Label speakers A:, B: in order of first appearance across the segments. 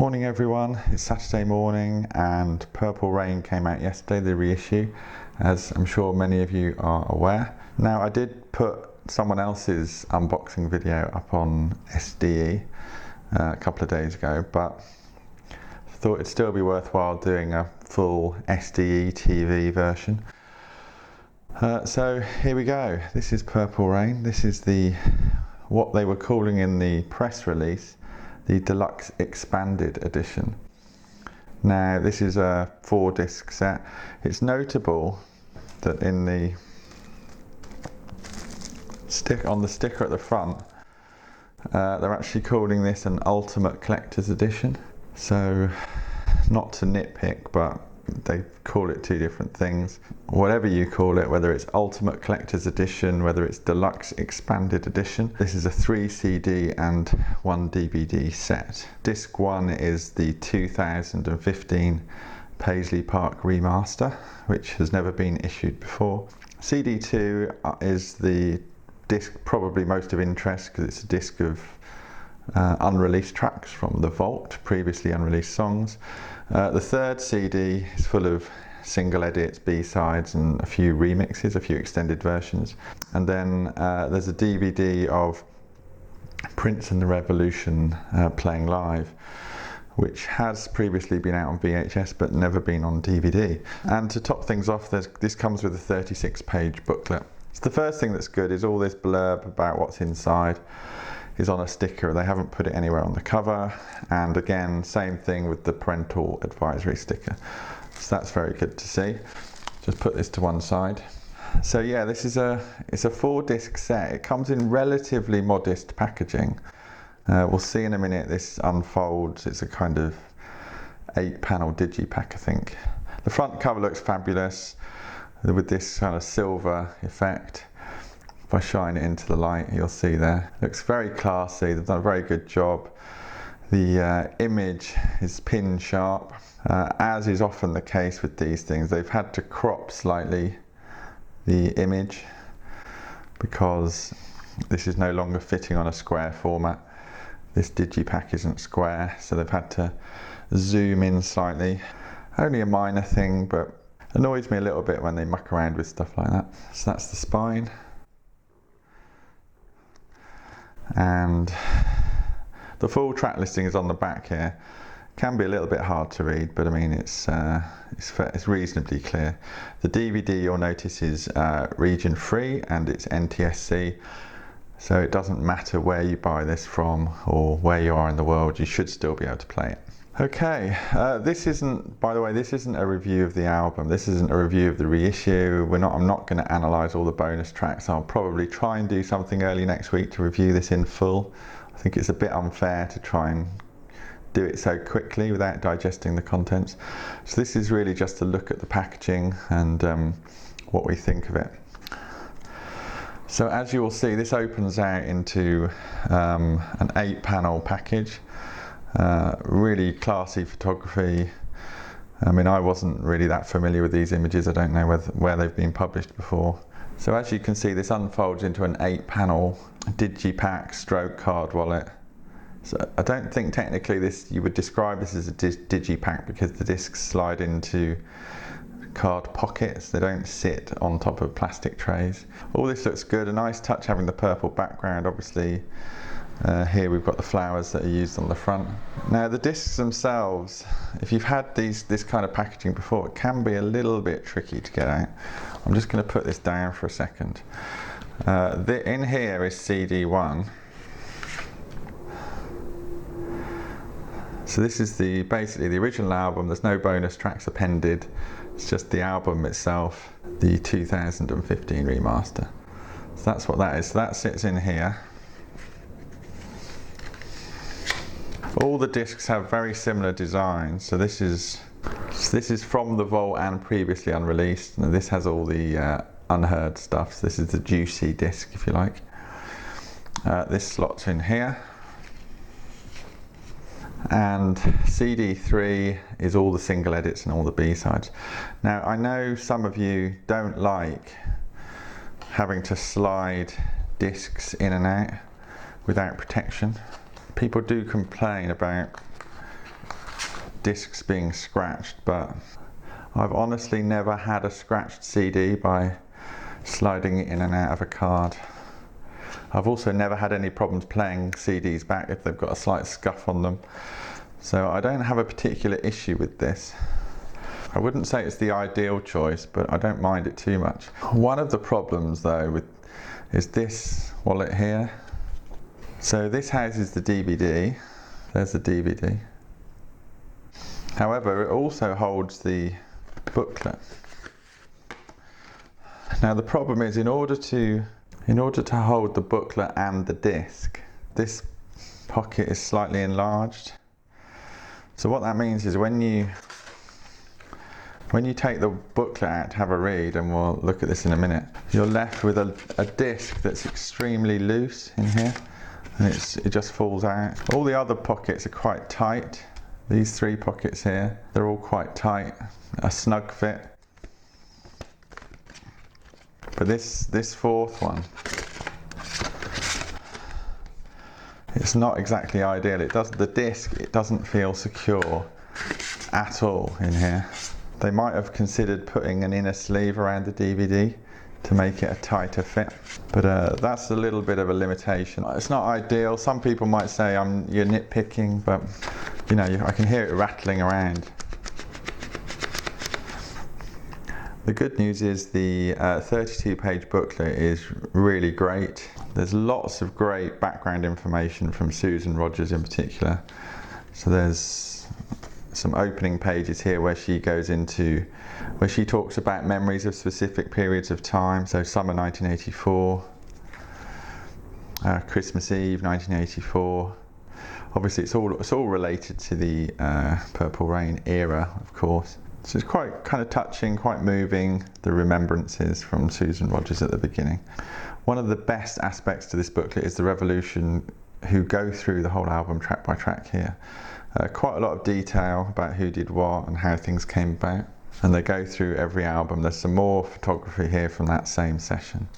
A: Morning everyone, it's Saturday morning and Purple Rain came out yesterday, the reissue, as I'm sure many of you are aware. Now I did put someone else's unboxing video up on SDE a couple of days ago, but I thought it'd still be worthwhile doing a full SDE TV version. So here we go, this is Purple Rain. This is what they were calling in the press release the deluxe expanded edition. Now this is a 4-disc set. It's notable that in the on the sticker at the front they're actually calling this an ultimate collector's edition. So not to nitpick, but they call it two different things. Whatever you call it, whether it's ultimate collector's edition, whether it's deluxe expanded edition, this is a 3 CD and 1 DVD set. Disc 1 is the 2015 Paisley Park remaster, which has never been issued before. CD 2 is the disc probably most of interest because it's a disc of unreleased tracks from the vault, previously unreleased songs. The third CD is full of single edits, B-sides and a few remixes, a few extended versions. And then there's a DVD of Prince and the Revolution playing live, which has previously been out on VHS but never been on DVD. And to top things off, this comes with a 36-page booklet. So the first thing that's good is all this blurb about what's inside is on a sticker. They haven't put it anywhere on the cover, and again same thing with the parental advisory sticker, so that's very good to see. Just put this to one side. So yeah, it's a 4-disc set. It comes in relatively modest packaging. We'll see in a minute. This unfolds. It's a kind of 8-panel digipack, I think. The front cover looks fabulous with this kind of silver effect. If I shine it into the light, you'll see there. Looks very classy. They've done a very good job. The image is pin sharp. As is often the case with these things, they've had to crop slightly the image because this is no longer fitting on a square format. This digipack isn't square, so they've had to zoom in slightly. Only a minor thing, but annoys me a little bit when they muck around with stuff like that. So that's the spine. And the full track listing is on the back here. Can be a little bit hard to read, but I mean it's reasonably clear. The DVD, you'll notice, is region free and it's NTSC, so it doesn't matter where you buy this from or where you are in the world, you should still be able to play it. Okay, this isn't, by the way, this isn't a review of the album. This isn't a review of the reissue. I'm not going to analyse all the bonus tracks. I'll probably try and do something early next week to review this in full. I think it's a bit unfair to try and do it so quickly without digesting the contents. So this is really just a look at the packaging and what we think of it. So as you will see, this opens out into an 8-panel package. Really classy photography. I mean, I wasn't really that familiar with these images. I don't know where they've been published before. So as you can see, this unfolds into an 8-panel digipack stroke card wallet. So I don't think technically you would describe this as a digipack because the discs slide into card pockets. They don't sit on top of plastic trays. All this looks good. A nice touch having the purple background, obviously. Here we've got the flowers that are used on the front. Now the discs themselves, if you've had this kind of packaging before, it can be a little bit tricky to get out. I'm just going to put this down for a second. In here is CD 1. So this is basically the original album. There's no bonus tracks appended. It's just the album itself, the 2015 remaster. So that's what that is. So that sits in here. All the discs have very similar designs. So this is from the vault and previously unreleased. And this has all the unheard stuff. So this is the juicy disc, if you like. This slots in here. And CD 3 is all the single edits and all the B-sides. Now I know some of you don't like having to slide discs in and out without protection. People do complain about discs being scratched, but I've honestly never had a scratched CD by sliding it in and out of a card. I've also never had any problems playing CDs back if they've got a slight scuff on them. So I don't have a particular issue with this. I wouldn't say it's the ideal choice, but I don't mind it too much. One of the problems though is this wallet here. So this houses the DVD. There's the DVD. However, it also holds the booklet. Now the problem is, in order to hold the booklet and the disc, this pocket is slightly enlarged. So what that means is when you take the booklet out to have a read, and we'll look at this in a minute, you're left with a disc that's extremely loose in here, and it just falls out. All the other pockets are quite tight. These 3 pockets here, they're all quite tight, a snug fit. But this 4th one, it's not exactly ideal. The disc, it doesn't feel secure at all in here. They might have considered putting an inner sleeve around the DVD to make it a tighter fit, but that's a little bit of a limitation. It's not ideal. Some people might say you're nitpicking, but you know, I can hear it rattling around. The good news is the 32-page booklet is really great. There's lots of great background information from Susan Rogers in particular. So there's some opening pages here where she talks about memories of specific periods of time. So summer 1984, Christmas Eve 1984. Obviously it's all related to the Purple Rain era, of course. So it's quite kind of touching, quite moving, the remembrances from Susan Rogers at the beginning. One of the best aspects to this booklet is the Revolution, who go through the whole album track by track here. Quite a lot of detail about who did what and how things came about. And they go through every album. There's some more photography here from that same session.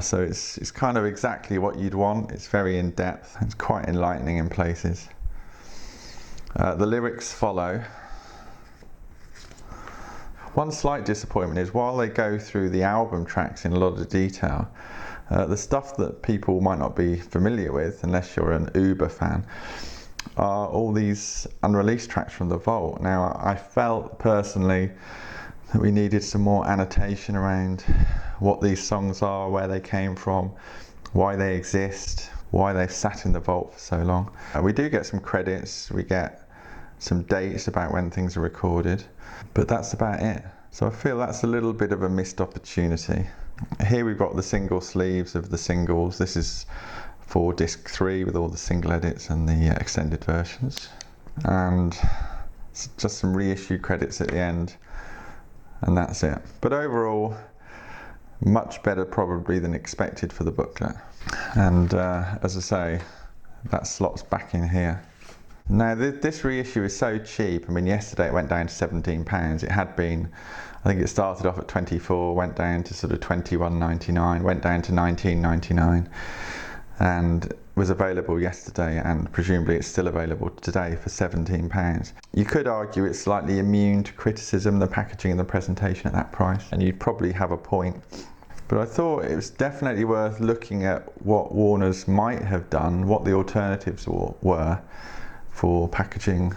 A: So it's kind of exactly what you'd want. It's very in depth. It's quite enlightening in places. The lyrics follow. One slight disappointment is while they go through the album tracks in a lot of detail, the stuff that people might not be familiar with, unless you're an Uber fan, are all these unreleased tracks from the vault. Now, I felt personally that we needed some more annotation around what these songs are, where they came from, why they exist, why they've sat in the vault for so long. We do get some credits, we get some dates about when things are recorded, but that's about it. So I feel that's a little bit of a missed opportunity. Here we've got the single sleeves of the singles. This is for disc 3 with all the single edits and the extended versions, and just some reissue credits at the end, and that's it. But overall, much better probably than expected for the booklet. And as I say, that slots back in here. Now this reissue is so cheap. I mean, yesterday it went down to £17. It had been, I think it started off at 24, went down to sort of 21.99, went down to 19.99, and was available yesterday, and presumably it's still available today for £17. You could argue it's slightly immune to criticism, the packaging and the presentation at that price, and you'd probably have a point. But I thought it was definitely worth looking at what Warner's might have done, what the alternatives were for packaging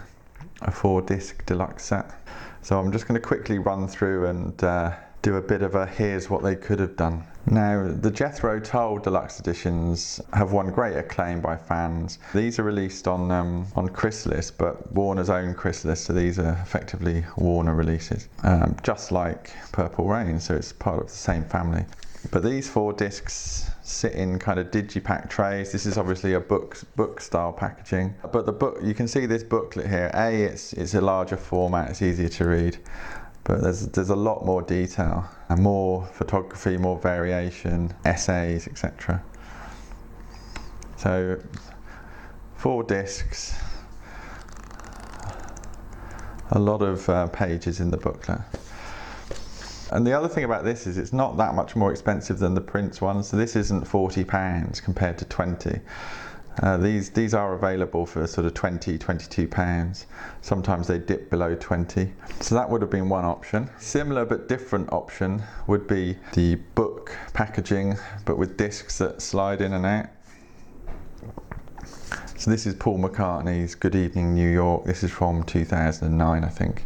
A: a 4-disc deluxe set. So I'm just going to quickly run through and do a bit of a here's what they could have done. Now, the Jethro Tull deluxe editions have won great acclaim by fans. These are released on Chrysalis, but Warner's own Chrysalis, so these are effectively Warner releases, just like Purple Rain, so it's part of the same family. But these 4 discs sit in kind of digipack trays. This is obviously a book style packaging, but the book, you can see this booklet here. It's a larger format, it's easier to read, but there's a lot more detail and more photography, more variation, essays, etc. So 4 discs, a lot of pages in the booklet. And the other thing about this is it's not that much more expensive than the Prince one, so this isn't £40 compared to 20. These are available for sort of £22. Sometimes they dip below 20. So that would have been one option. Similar but different option would be the book packaging, but with discs that slide in and out. So this is Paul McCartney's Good Evening New York. This is from 2009, I think.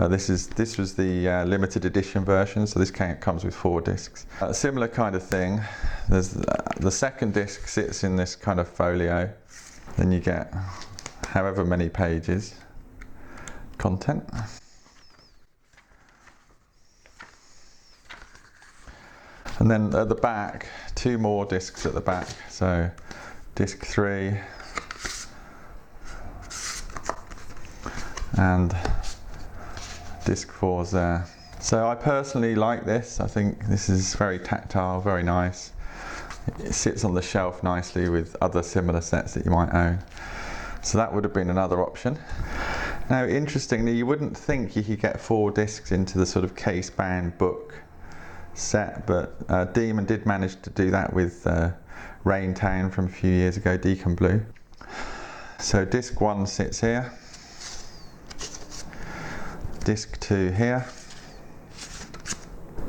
A: This was the limited edition version, so this comes with 4 discs. A similar kind of thing. There's the second disc sits in this kind of folio. Then you get however many pages content. And then at the back, 2 more discs at the back. So disc 3 and disc 4's there. So I personally like this. I think this is very tactile, very nice. It sits on the shelf nicely with other similar sets that you might own. So that would have been another option. Now, interestingly, you wouldn't think you could get 4 discs into the sort of case-bound book set, but Demon did manage to do that with Raintown from a few years ago, Deacon Blue. So disc 1 sits here. Disc 2 here.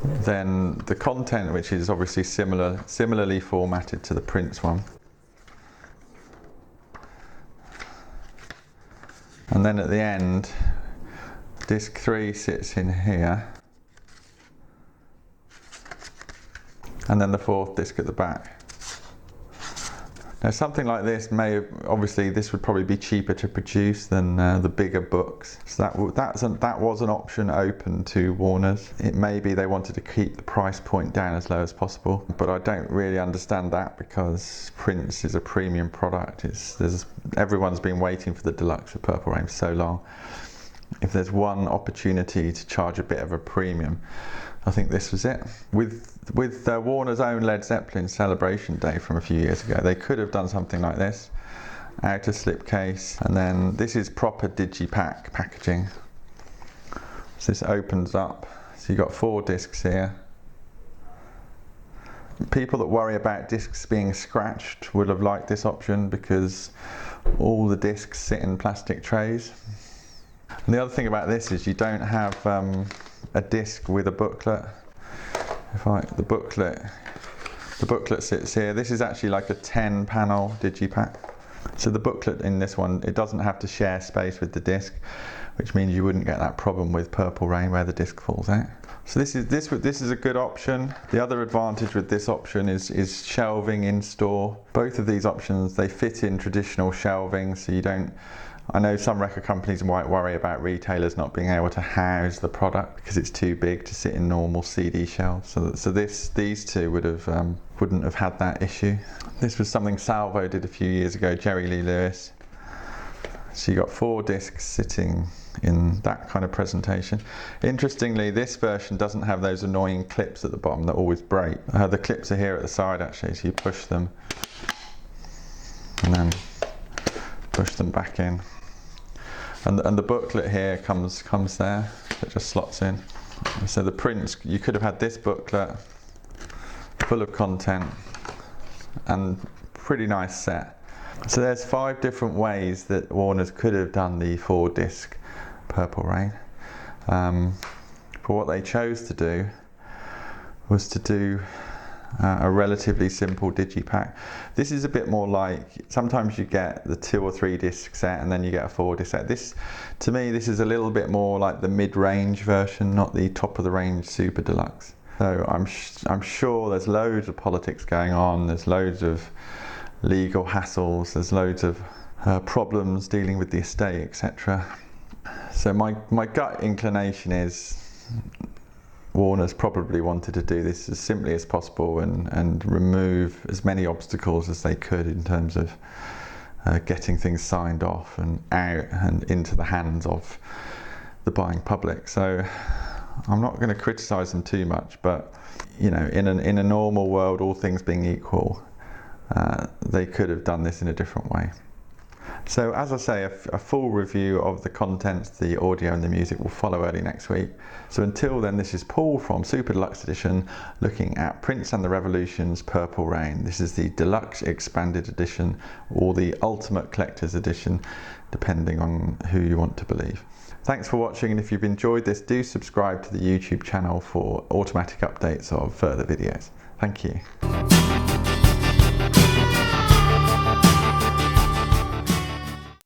A: Then the content, which is obviously similarly formatted to the Prince one. And then at the end, disc 3 sits in here. And then the 4th disc at the back. Now something like this obviously this would probably be cheaper to produce than the bigger books. So that was an option open to Warner's. It may be they wanted to keep the price point down as low as possible, but I don't really understand that because Prince is a premium product. Everyone's been waiting for the deluxe for Purple Rain for so long. If there's one opportunity to charge a bit of a premium, I think this was it. With Warner's own Led Zeppelin Celebration Day from a few years ago, they could have done something like this. Outer slipcase, and then this is proper digipack packaging. So this opens up. So you've got 4 discs here. People that worry about discs being scratched would have liked this option because all the discs sit in plastic trays. And the other thing about this is you don't have a disc with a booklet. The booklet sits here. This is actually like a 10-panel digipack. So the booklet in this one, it doesn't have to share space with the disc, which means you wouldn't get that problem with Purple Rain where the disc falls out. So this is a good option. The other advantage with this option is shelving in store. Both of these options, they fit in traditional shelving, so you don't. I know some record companies might worry about retailers not being able to house the product because it's too big to sit in normal CD shelves. So these two wouldn't have had that issue. This was something Salvo did a few years ago, Jerry Lee Lewis. So you got 4 discs sitting in that kind of presentation. Interestingly, this version doesn't have those annoying clips at the bottom that always break. The clips are here at the side actually, so you push them and then push them back in. And the booklet here comes there, it just slots in. So the Prince, you could have had this booklet full of content and pretty nice set. So there's 5 different ways that Warner's could have done the 4-disc Purple Rain. But what they chose to do was to do a relatively simple digipack. This is a bit more like, sometimes you get the 2 or 3 disc set and then you get a 4-disc set. To me, this is a little bit more like the mid-range version, not the top of the range super deluxe. So I'm sure there's loads of politics going on, there's loads of legal hassles, there's loads of problems dealing with the estate, etc. So my gut inclination is Warner's probably wanted to do this as simply as possible and remove as many obstacles as they could in terms of getting things signed off and out and into the hands of the buying public. So I'm not going to criticize them too much, but you know, in a normal world, all things being equal, they could have done this in a different way. So as I say, a full review of the contents, the audio and the music will follow early next week. So until then, this is Paul from Super Deluxe Edition looking at Prince and the Revolution's Purple Rain. This is the Deluxe Expanded Edition or the Ultimate Collector's Edition, depending on who you want to believe. Thanks for watching, and if you've enjoyed this, do subscribe to the YouTube channel for automatic updates of further videos. Thank you.